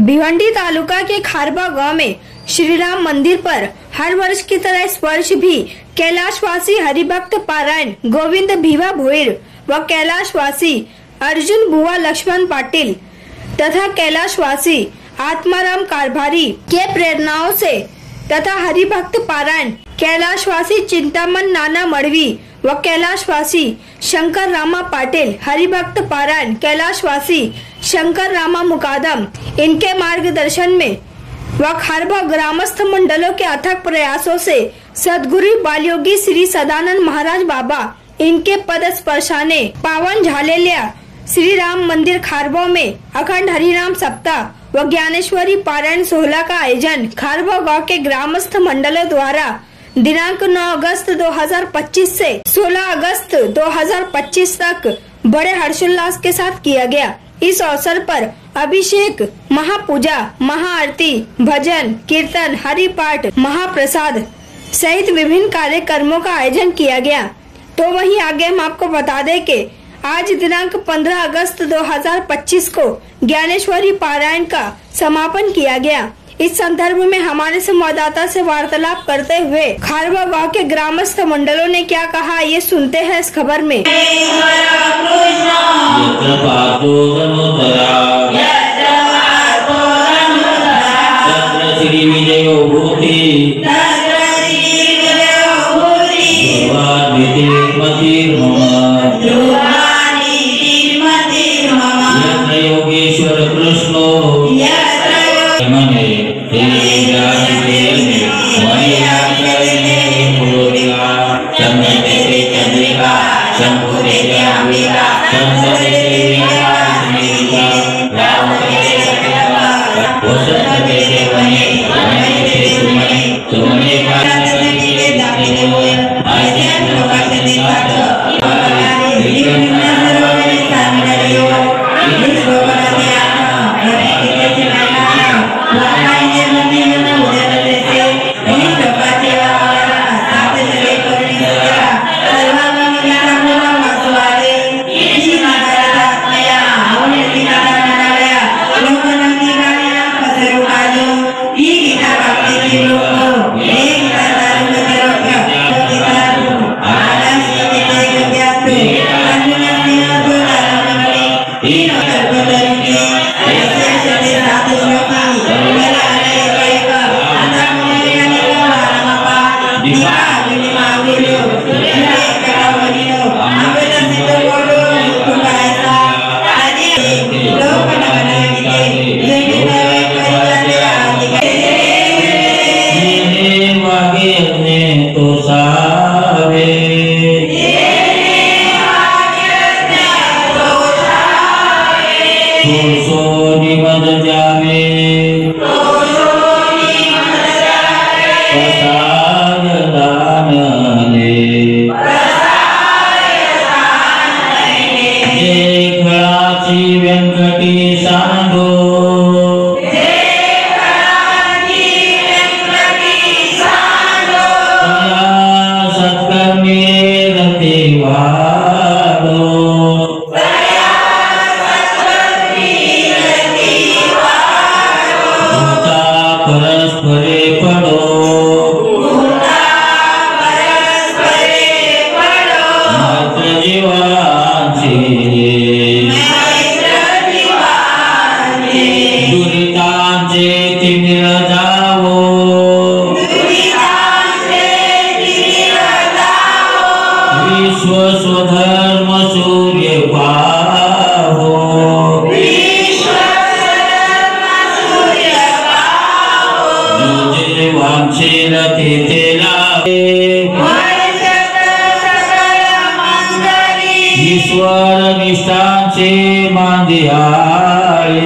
भिवंडी तालुका के खारबा गांव में श्री राम मंदिर पर हर वर्ष की तरह इस वर्ष भी कैलाशवासी हरिभक्त पारायण गोविंद भीवा भोईर व कैलाशवासी अर्जुन बुआ लक्ष्मण पाटिल तथा कैलाशवासी आत्माराम कारभारी के प्रेरणाओं से तथा हरिभक्त पारायण कैलाशवासी चिंतामन नाना मड़वी व कैलाशवासी शंकर रामा पाटिल हरिभक्त पारायण कैलाशवासी शंकर रामा मुकादम इनके मार्गदर्शन में व खारबा ग्रामस्थ मंडलों के अथक प्रयासों से सदगुरु बालयोगी श्री सदानंद महाराज बाबा इनके पद स्पर्शाने पावन झालेल्या श्री राम मंदिर खारबा में अखंड हरिनाम सप्ताह व ज्ञानेश्वरी पारायण सोहला का आयोजन खारबा गांव के ग्रामस्थ मंडलों द्वारा दिनांक 9 अगस्त 2025 से 16 अगस्त 2025 तक बड़े हर्षोल्लास के साथ किया गया। इस अवसर पर अभिषेक, महापूजा, महाआरती, भजन, कीर्तन, हरिपाठ, महाप्रसाद सहित विभिन्न कार्यक्रमों का आयोजन किया गया। तो वहीं आगे हम आपको बता दें कि आज दिनांक 15 अगस्त 2025 को ज्ञानेश्वरी पारायण का समापन किया गया। इस संदर्भ में हमारे संवाददाता से वार्तालाप करते हुए खारबा गांव के ग्रामस्थ मंडलों ने क्या कहा, ये सुनते हैं इस खबर में। योगेश्वर कृष्ण ईश्वर निष्ठांचे मांदियाळे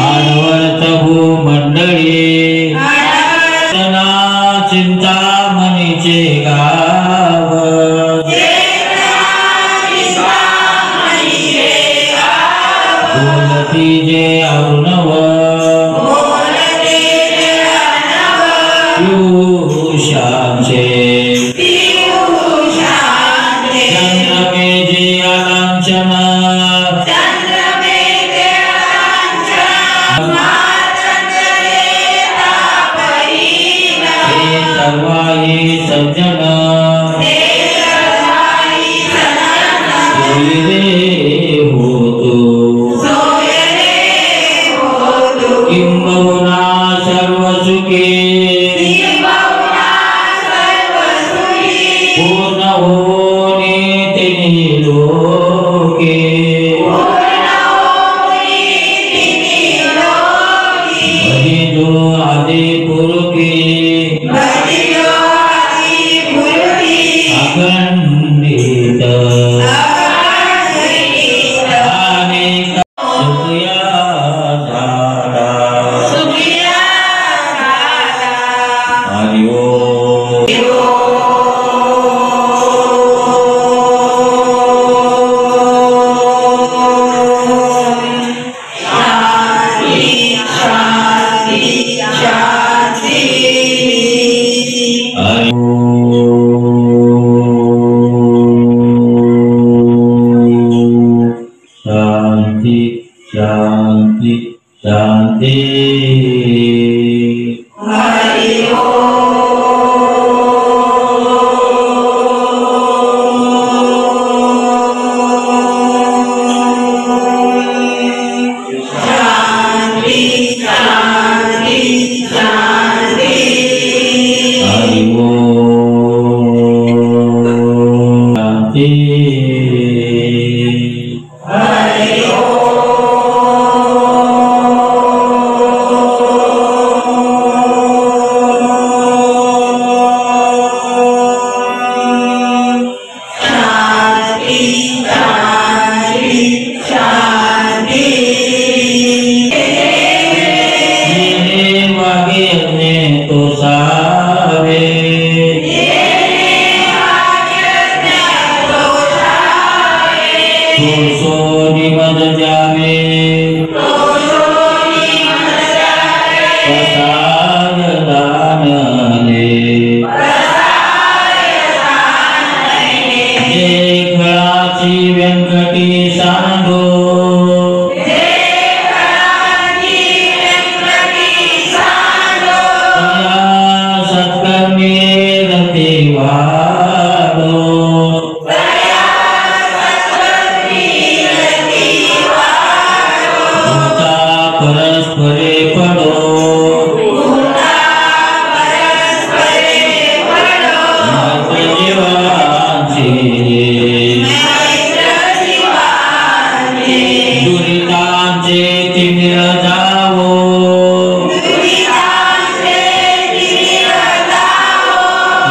आडवर्त भूमंडळी चिंतामणीचे गाव बोलती जे अरुणव चंद्रके जे आलांचना आदि पुरुषी अखंडित शांति शांति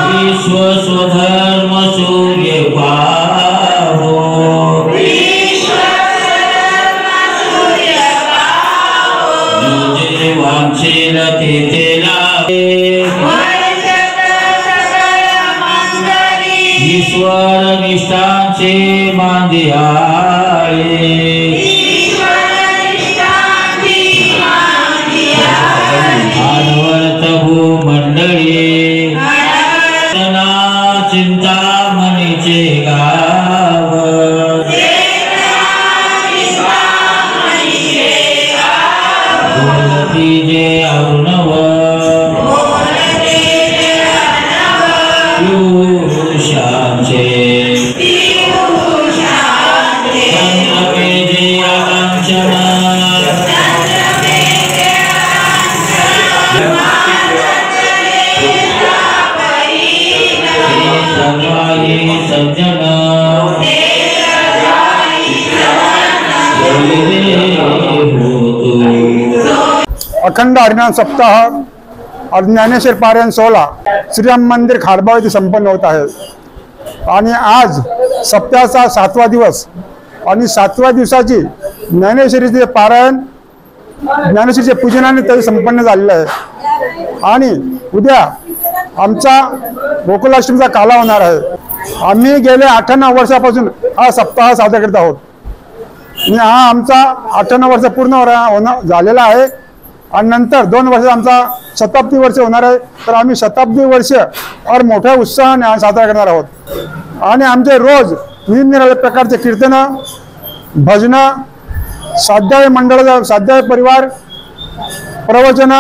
हरि स्वधर्म सूर्य पाहो जे वांछेल तेथे लाभे ईश्वर निष्ठांचे मांदियाळे अनवर्त भूमंडळी चिंतामणीचे गाव बोलती जे अर्णव पुरुषांचे चंद्रपे जे आकांक्षण सज्जन अखंड हरिनाम सप्ताह और ज्ञानेश्वर पारायण 16 श्रीराम मंदिर खारबाव येथे संपन्न होत आहे आणि आज सप्ताहाचा 7वा दिवस आणि 7व्या दिवसाची ज्ञानेश्वरीचे पारायण ज्ञानेश्वरीचे पूजनाने ते संपन्न झालेले आहे आणि उद्या आमचा गोकुलाष्टमीचा काला होणार आहे। आम्ही गेले 98 वर्षापासून हा सप्ताह साजरा करत आहोत आणि हा आमचा 98 वर्ष पूर्ण झालेला आहे आणि नंतर 2 वर्ष आमचा शताब्दी वर्ष होणार आहे। तर आम्ही शताब्दी वर्ष और मोठ्या उत्साहाने साजरा करणार आहोत आणि आमचे रोज निरनिराळे प्रकारचे कीर्तन भजन स्वाध्याय मंडळ स्वाध्याय परिवार प्रवचन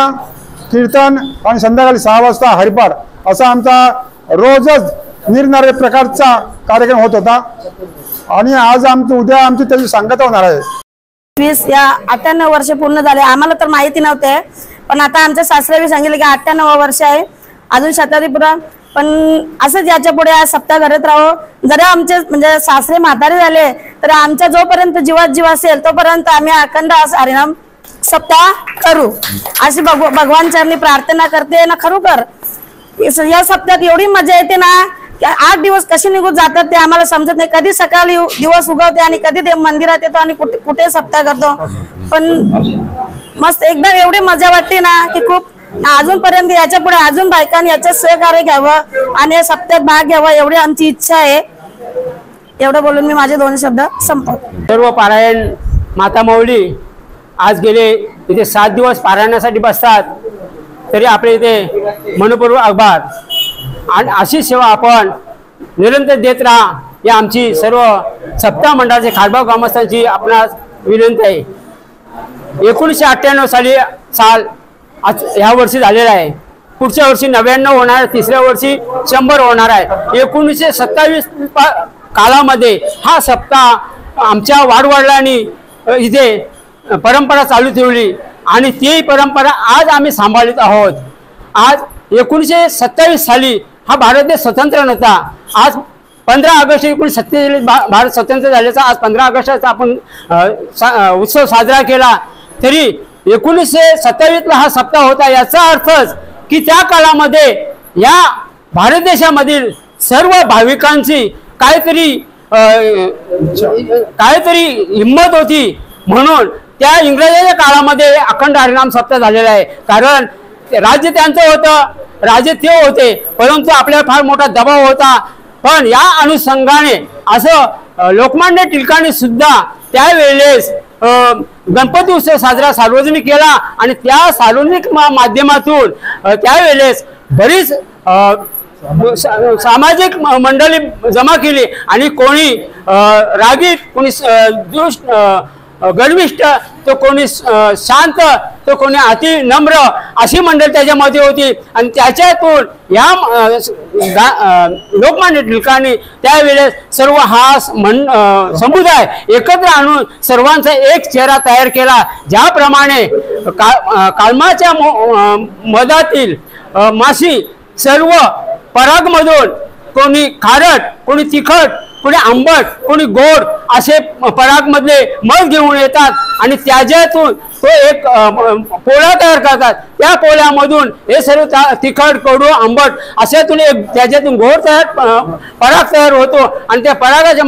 कीर्तन आणि संध्याकाळी 6 वाजता हरिपाठ असा आमचा रोजच निरनिराळे प्रकारचा कार्यक्रम होत होता आणि आज उद्या आमची त्याची सांगता होणार आहे। 20 या 98 वर्ष पूर्ण झाले। आम्हाला तर माहिती नव्हते पण आता आमच्या सासऱ्याने सांगितले की 98 वर्ष आहे अजून शताब्दी पुरा पण असंच याच्या पुढे आज सप्ताह करत राहो। जरा आमचे म्हणजे सासरे म्हातारे झाले तर आमच्या जोपर्यंत जीवात जीव असेल तोपर्यंत आम्ही अखंड हरिनाम सप्ताह करू अशी भगवान चरणी प्रार्थना करते ना. खरोखर या सप्त्यात एवढी मजा येते ना की 8 दिवस कसे निघून जातात ते आम्हाला समजत नाही. कधी सकाळी दिवस उगवते आणि कधी ते मंदिरात येतो आणि कुठे सप्ताह करतो. पण मस्त एकदम एवढी मजा वाटते ना की खूप. अजूनपर्यंत याच्या पुढे अजून बायकांनी याच्यात सहकार्य घ्यावं आणि या सप्त्यात भाग घ्यावा एवढी आमची इच्छा आहे. एवढं बोलून मी माझे 2 शब्द संपवतो. सर्व पारायण माता माऊली आज गेले इथे 7 दिवस पारायणासाठी बसतात, तरी आपले इथे मनपूर्वक आभार. आणि अशी सेवा आपण निरंतर देत राहा या आमची सर्व सप्ताह मंडळाचे खारबाव ग्रामस्थांची आपणास विनंती आहे. 1998 साल आज ह्या वर्षी झालेला आहे. पुढच्या वर्षी 99 होणार, तिसऱ्या वर्षी 100 होणार आहे. 1927 कालामध्ये हा सप्ताह आमच्या वाडवडिलांनी इथे परंपरा चालू ठेवली आणि ती परंपरा आज आम्ही सांभाळत आहोत. आज 1927 साली हा भारत देश स्वतंत्र नव्हता. आज 15 ऑगस्ट 1947 भारत स्वतंत्र झाल्याचा आज 15 ऑगस्टचा आपण उत्सव साजरा केला. तरी 1927ला हा सप्ताह होता. याचा अर्थच की त्या काळामध्ये या भारत देशामधील सर्व भाविकांची काहीतरी हिंमत होती, म्हणून त्या इंग्रजांच्या काळामध्ये अखंड हरिनाम सप्ताह झालेला आहे. कारण राज्य त्यांचं होतं, राजे ते होते, परंतु आपल्याला फार मोठा दबाव होता. पण या अनुषंगाने असं लोकमान्य टिळकांनी सुद्धा त्यावेळेस गणपती उत्सव साजरा सार्वजनिक केला आणि त्या सार्वजनिक माध्यमातून त्यावेळेस बरीच सामाजिक मंडळी जमा केली आणि कोणी रागीट, कोणी गर्विष्ठ, तो कोणी शांत, तो कोणी अति नम्र अशी मंडळी त्याच्यामध्ये होती. आणि त्याच्यातून या लोकमान्य टिळकांनी त्यावेळेस सर्व हा समुदाय एकत्र आणून सर्वांचा एक चेहरा तयार केला. ज्याप्रमाणे कालमाच्या मधातील माशी सर्व परागमधून कोणी खारट, कोणी तिखट, कोणी आंबट, कोणी गोड असे परागमधले मध घेऊन येतात आणि त्याच्यातून तो एक पोळा तयार करतात. त्या पोळ्यामधून हे सर्व तिखट, कडू, आंबट अशातून एक त्याच्यातून गोड पराग तयार होतो आणि त्या परागाच्या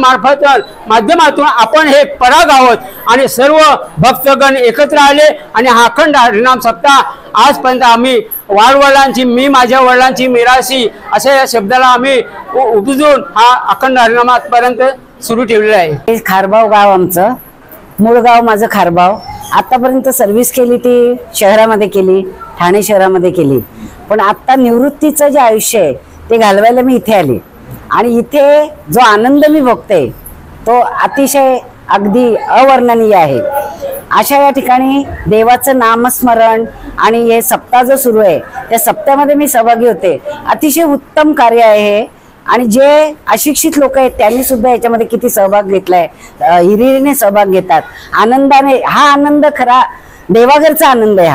माध्यमातून आपण हे पराग आहोत. आणि सर्व भक्तगण एकत्र आले आणि हा अखंड हरिनाम सप्ताह आजपर्यंत आम्ही वाडवडिलांची, मी माझ्या वडिलांची मिराशी अशा या शब्दाला आम्ही उपजून हा अखंड हरिनामापर्यंत सुरू ठेवलेला आहे. खारबाव गाव आमचं, मूळ गाव माझं खारबाव. आतापर्यंत सर्व्हिस केली ती शहरामध्ये केली, ठाणे शहरामध्ये केली. पण आता निवृत्तीचं जे आयुष्य आहे ते घालवायला मी इथे आली आणि इथे जो आनंद मी भोगते तो अतिशय अगदी अवर्णनीय आहे. अशा या ठिकाणी देवाचं नामस्मरण आणि हे सप्ताह जो सुरू आहे त्या सप्त्यामध्ये मी सहभागी होते. अतिशय उत्तम कार्य आहे आणि जे अशिक्षित लोक आहेत त्यांनी सुद्धा याच्यामध्ये किती सहभाग घेतलाय, हिरिरीने सहभाग घेतात, आनंदाने. हा आनंद खरा देवाघरचा आनंद आहे.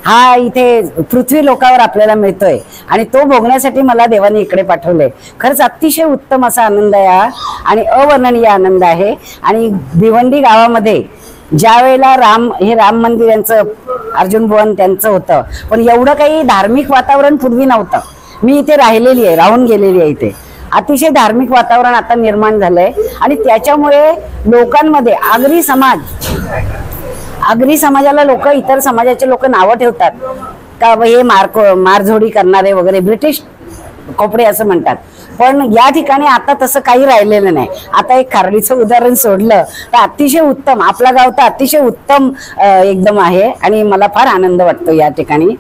हा इथे पृथ्वी लोकावर आपल्याला मिळतोय आणि तो भोगण्यासाठी मला देवाने इकडे पाठवलंय. खरंच अतिशय उत्तम असा आनंद आहे हा आणि अवर्णनीय आनंद आहे. आणि भिवंडी गावामध्ये ज्या वेळेला राम मंदिर यांचं अर्जुन भुवन त्यांचं होतं, पण एवढं काही धार्मिक वातावरण पूर्वी नव्हतं. मी इथे राहिलेली आहे, राहून गेलेली आहे. इथे अतिशय धार्मिक वातावरण आता निर्माण झालंय आणि त्याच्यामुळे लोकांमध्ये आगरी समाजाला लोक, इतर समाजाचे लोक नावं ठेवतात का हे मारझोडी करणारे वगैरे, ब्रिटिश कपडे असं म्हणतात. पण या ठिकाणी आता तसं काही राहिलेलं नाही. आता एक खारडीचं उदाहरण सोडलं तर अतिशय उत्तम, आपला गाव तर अतिशय उत्तम एकदम आहे आणि मला फार आनंद वाटतो या ठिकाणी.